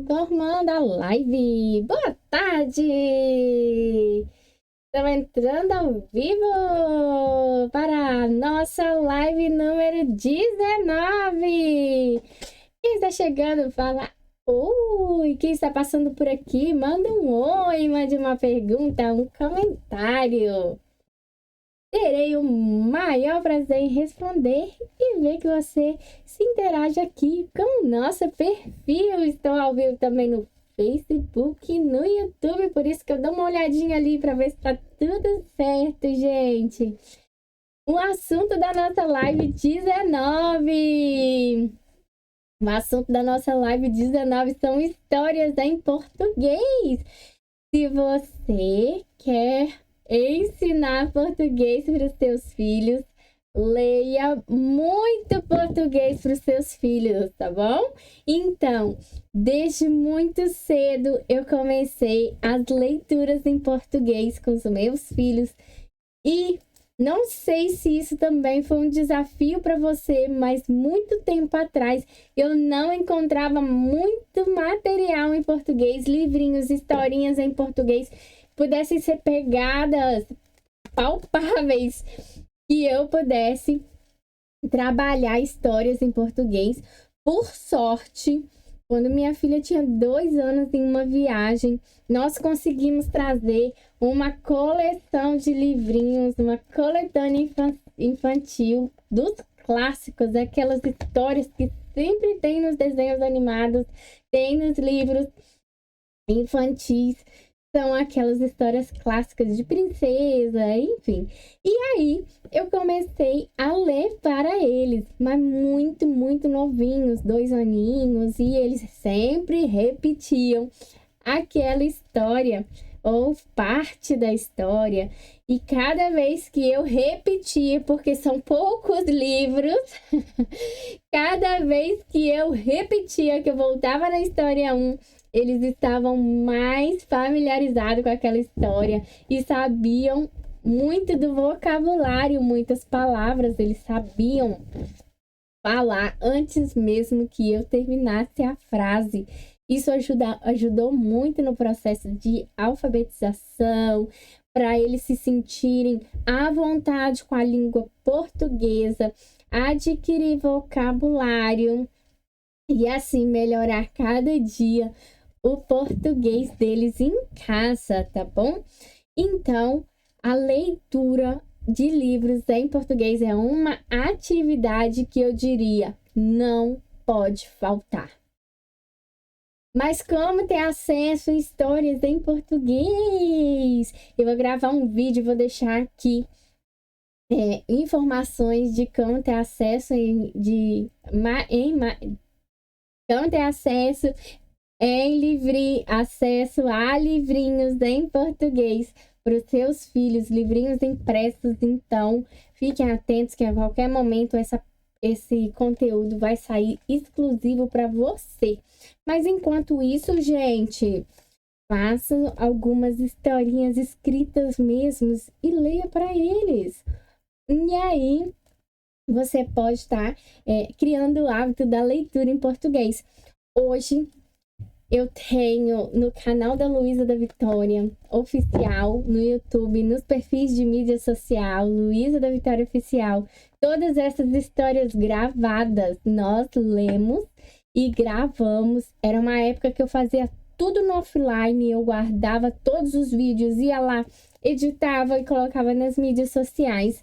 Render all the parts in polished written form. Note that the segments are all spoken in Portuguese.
Tô arrumando a live. Boa tarde! Estamos entrando ao vivo para a nossa live número 19. Quem está chegando, fala oi. Quem está passando por aqui, manda um oi, mande uma pergunta, um comentário. Terei o maior prazer em responder e ver que você se interage aqui com o nosso perfil. Estou ao vivo também no Facebook e no YouTube, por isso que eu dou uma olhadinha ali para ver se tá tudo certo, gente. O assunto da nossa live 19. O assunto da nossa live 19 são histórias em português. Se você quer ensinar português para os seus filhos, leia muito português para os seus filhos, tá bom? Então, desde muito cedo eu comecei as leituras em português com os meus filhos e não sei se isso também foi um desafio para você, mas muito tempo atrás eu não encontrava muito material em português, livrinhos, historinhas em português pudessem ser pegadas, palpáveis, que eu pudesse trabalhar histórias em português. Por sorte, quando minha filha tinha 2 anos em uma viagem, nós conseguimos trazer uma coleção de livrinhos, uma coletânea infantil dos clássicos, aquelas histórias que sempre tem nos desenhos animados, tem nos livros infantis. São aquelas histórias clássicas de princesa, enfim. E aí, eu comecei a ler para eles, mas muito, muito novinhos, 2 aninhos, e eles sempre repetiam aquela história ou parte da história. E cada vez que eu repetia, porque são poucos livros, cada vez que eu repetia, que eu voltava na história 1, eles estavam mais familiarizados com aquela história e sabiam muito do vocabulário, muitas palavras eles sabiam falar antes mesmo que eu terminasse a frase. Isso ajudou muito no processo de alfabetização, para eles se sentirem à vontade com a língua portuguesa, adquirir vocabulário e assim melhorar cada dia o português deles em casa, tá bom? Então, a leitura de livros em português é uma atividade que eu diria não pode faltar. Mas como ter acesso a histórias em português? Eu vou gravar um vídeo, vou deixar aqui informações de como ter acesso como ter acesso a livrinhos em português para os seus filhos, livrinhos impressos. Então, fiquem atentos que a qualquer momento esse conteúdo vai sair exclusivo para você. Mas enquanto isso, gente, faça algumas historinhas escritas mesmo e leia para eles. E aí, você pode estar criando o hábito da leitura em português. Hoje, eu tenho no canal da Luísa da Vitória oficial, no YouTube, nos perfis de mídia social, Luísa da Vitória Oficial, todas essas histórias gravadas, nós lemos e gravamos. Era uma época que eu fazia tudo no offline, eu guardava todos os vídeos, ia lá, editava e colocava nas mídias sociais.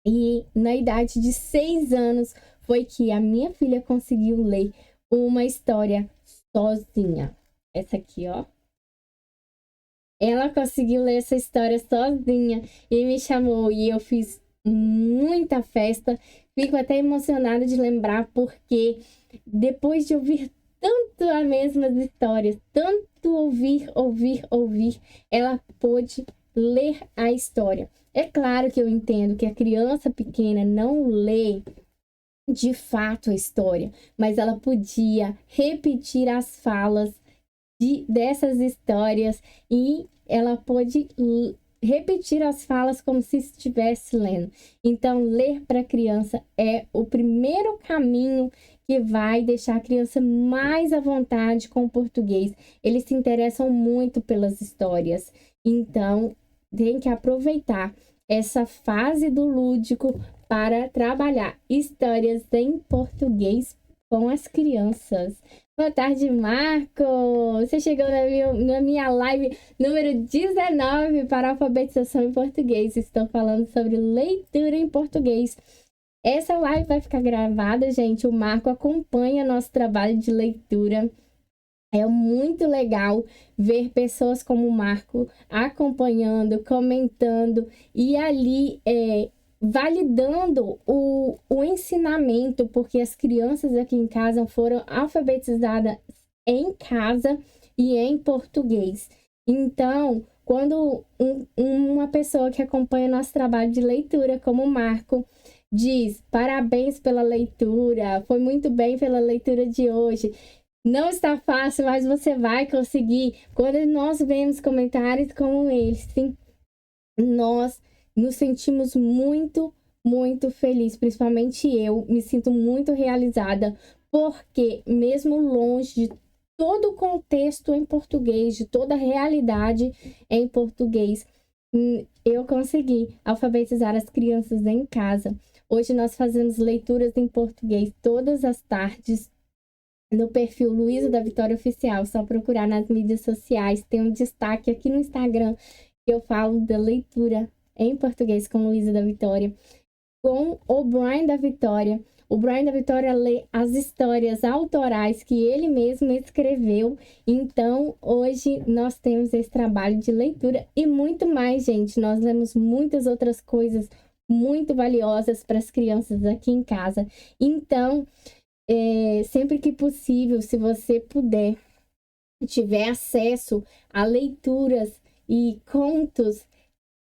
E na idade de 6 anos foi que a minha filha conseguiu ler uma história sozinha. Essa aqui, ó. Ela conseguiu ler essa história sozinha e me chamou e eu fiz muita festa. Fico até emocionada de lembrar porque depois de ouvir tanto as mesmas histórias, tanto ouvir, ela pôde ler a história. É claro que eu entendo que a criança pequena não lê de fato a história, mas ela podia repetir as falas dessas histórias e ela pôde repetir as falas como se estivesse lendo. Então, ler para a criança é o primeiro caminho que vai deixar a criança mais à vontade com o português. Eles se interessam muito pelas histórias. Então, tem que aproveitar essa fase do lúdico para trabalhar histórias em português com as crianças. Boa tarde, Marco! Você chegou na minha live número 19 para alfabetização em português. Estou falando sobre leitura em português. Essa live vai ficar gravada, gente. O Marco acompanha nosso trabalho de leitura. É muito legal ver pessoas como o Marco acompanhando, comentando e ali validando o ensinamento, porque as crianças aqui em casa foram alfabetizadas em casa e em português. Então, quando uma pessoa que acompanha nosso trabalho de leitura, como o Marco, diz parabéns pela leitura, foi muito bem pela leitura de hoje. Não está fácil, mas você vai conseguir. Quando nós vemos comentários como esse, nós nos sentimos muito, muito felizes. Principalmente eu me sinto muito realizada, porque mesmo longe de todo o contexto em português, de toda a realidade em português, eu consegui alfabetizar as crianças em casa. Hoje nós fazemos leituras em português todas as tardes, no perfil Luísa da Vitória Oficial. Só procurar nas mídias sociais. Tem um destaque aqui no Instagram que eu falo da leitura em português com Luísa da Vitória. Com o Brian da Vitória. O Brian da Vitória lê as histórias autorais que ele mesmo escreveu. Então, hoje nós temos esse trabalho de leitura e muito mais, gente. Nós lemos muitas outras coisas muito valiosas para as crianças aqui em casa. Então, sempre que possível, se você puder, tiver acesso a leituras e contos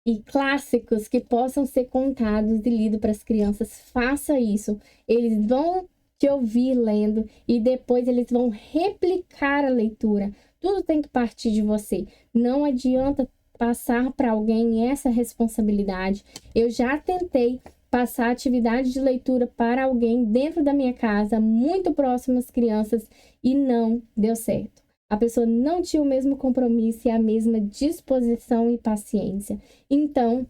e clássicos que possam ser contados e lidos para as crianças, faça isso. Eles vão te ouvir lendo e depois eles vão replicar a leitura. Tudo tem que partir de você. Não adianta passar para alguém essa responsabilidade. Eu já tentei passar atividade de leitura para alguém dentro da minha casa, muito próximo às crianças, e não deu certo. A pessoa não tinha o mesmo compromisso e a mesma disposição e paciência. Então,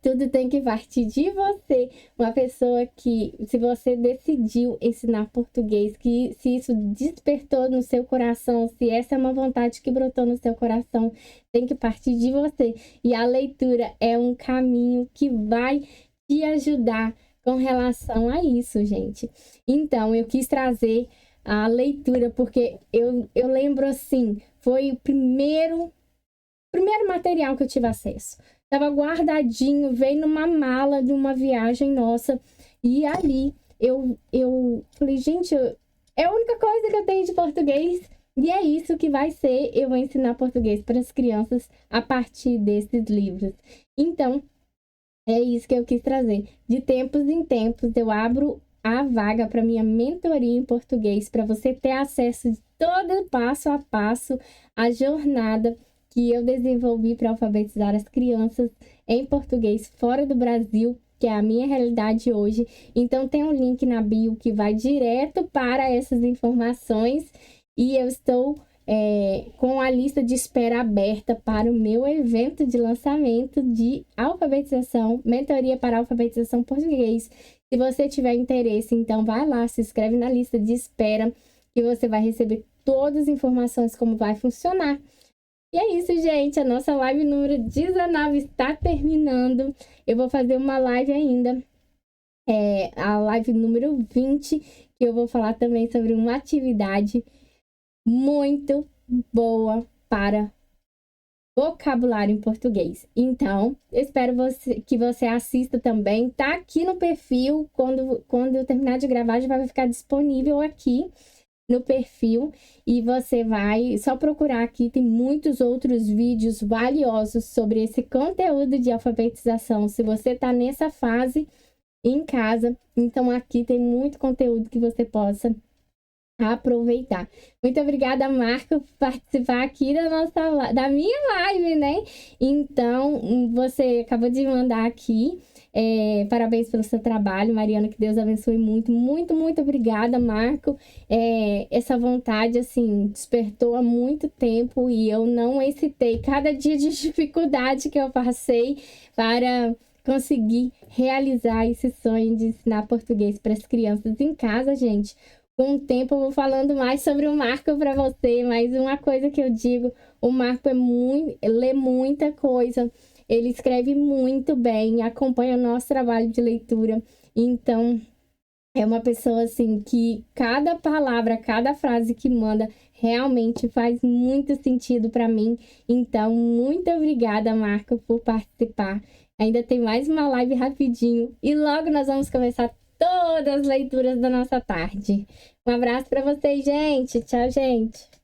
tudo tem que partir de você. Uma pessoa que, se você decidiu ensinar português, que se isso despertou no seu coração, se essa é uma vontade que brotou no seu coração, tem que partir de você. E a leitura é um caminho que vai te ajudar com relação a isso, gente. Então, eu quis trazer a leitura, porque eu lembro assim, foi o primeiro material que eu tive acesso. Tava guardadinho, veio numa mala de uma viagem nossa, e ali eu falei, gente, é a única coisa que eu tenho de português, e é isso que vai ser, eu vou ensinar português para as crianças a partir desses livros. Então, é isso que eu quis trazer. De tempos em tempos, eu abro a vaga para minha mentoria em português, para você ter acesso de todo passo a passo, a jornada que eu desenvolvi para alfabetizar as crianças em português fora do Brasil, que é a minha realidade hoje. Então, tem um link na bio que vai direto para essas informações, e eu estou com a lista de espera aberta para o meu evento de lançamento de alfabetização, mentoria para alfabetização português. Se você tiver interesse, então vai lá, se inscreve na lista de espera, que você vai receber todas as informações como vai funcionar. E é isso, gente. A nossa live número 19 está terminando. Eu vou fazer uma live ainda, a live número 20, que eu vou falar também sobre uma atividade muito boa para vocabulário em português. Então, eu espero que você assista também. Tá aqui no perfil. Quando eu terminar de gravar, já vai ficar disponível aqui no perfil. E você vai só procurar aqui. Tem muitos outros vídeos valiosos sobre esse conteúdo de alfabetização. Se você tá nessa fase em casa, então aqui tem muito conteúdo que você possa aproveitar. Muito obrigada, Marco, por participar aqui da minha live, né? Então, você acabou de mandar aqui. Parabéns pelo seu trabalho, Mariana, que Deus abençoe muito, muito, muito obrigada, Marco. Essa vontade, assim, despertou há muito tempo e eu não hesitei cada dia de dificuldade que eu passei para conseguir realizar esse sonho de ensinar português para as crianças em casa, gente. Com o tempo eu vou falando mais sobre o Marco para você, mas uma coisa que eu digo, o Marco lê muita coisa, ele escreve muito bem, acompanha o nosso trabalho de leitura, então é uma pessoa assim que cada palavra, cada frase que manda realmente faz muito sentido para mim. Então, muito obrigada, Marco, por participar. Ainda tem mais uma live rapidinho e logo nós vamos começar todas as leituras da nossa tarde. Um abraço para vocês, gente. Tchau, gente.